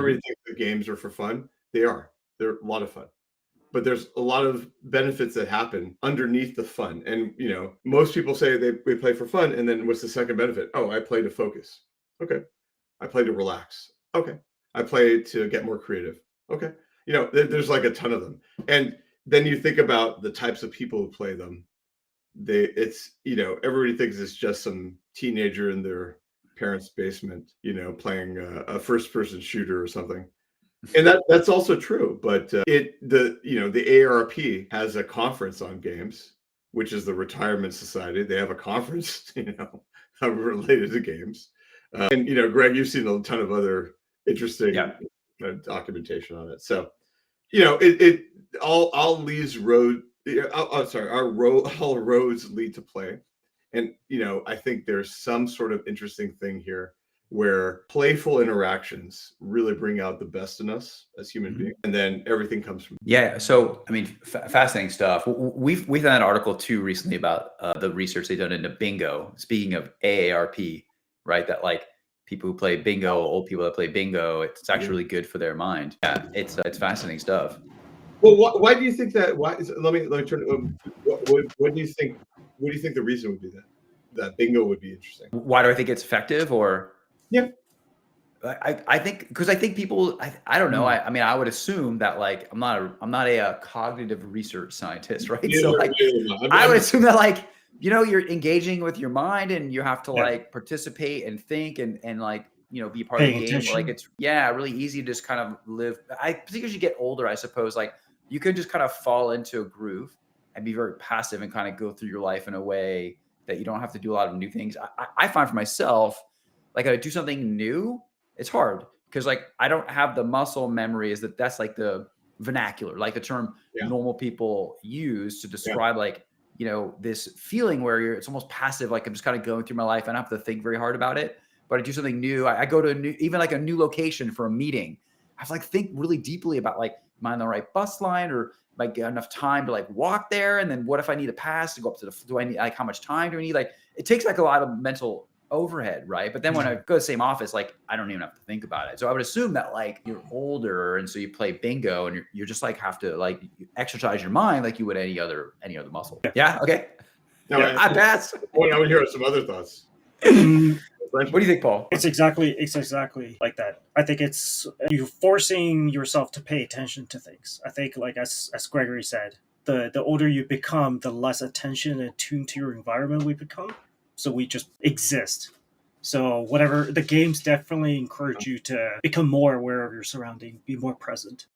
everybody thinks the games are for fun. They are. They're a lot of fun. But there's a lot of benefits that happen underneath the fun. And, most people say they play for fun. And then what's the second benefit? Oh, I play to focus. Okay. I play to relax. Okay. I play to get more creative. Okay. There's like a ton of them. And then you think about the types of people who play them. Everybody thinks it's just some teenager in their parents' basement, playing a first-person shooter or something. And that's also true, but the AARP has a conference on games, which is the Retirement Society. They have a conference, related to games. And Greg, you've seen a ton of other interesting documentation on it. So, it all leads road. All roads lead to play, and I think there's some sort of interesting thing here where playful interactions really bring out the best in us as human beings, and then everything comes from. Yeah. So, I mean, fascinating stuff. We've done an article too recently about the research they've done into bingo. Speaking of AARP, right? That like people who play bingo, old people that play bingo, it's actually really good for their mind. Yeah, it's fascinating stuff. Well, why do you think that? Let me turn it. What do you think? What do you think the reason would be that bingo would be interesting? Why do I think it's effective? Or I think because I think people. I don't know. I mean, I would assume that like I'm not a cognitive research scientist, right? So like I would assume that like you're engaging with your mind and you have to like participate and think and like be part of the game. Like it's really easy to just kind of live. I think as you get older, I suppose like you can just kind of fall into a groove and be very passive and kind of go through your life in a way that you don't have to do a lot of new things. I find for myself, like I do something new, it's hard because like I don't have the muscle memory. That's like the vernacular, like the term normal people use to describe like this feeling where it's almost passive. Like I'm just kind of going through my life and I don't have to think very hard about it. But I do something new. I go to even like a new location for a meeting. I have to like think really deeply about like, am I on the right bus line or like get enough time to like walk there? And then what if I need a pass to go up to do I need like how much time do I need? Like it takes like a lot of mental overhead, right? But then when I go to the same office, like I don't even have to think about it. So I would assume that like you're older and so you play bingo and you're just like have to like exercise your mind like you would any other muscle. Yeah. Okay. I pass. Well, I would hear some other thoughts. What do you think, Paul? It's exactly like that. I think it's you forcing yourself to pay attention to things. I think like as Gregory said, the older you become, the less attention and tuned to your environment we become. So we just exist. So whatever the games definitely encourage you to become more aware of your surrounding, be more present.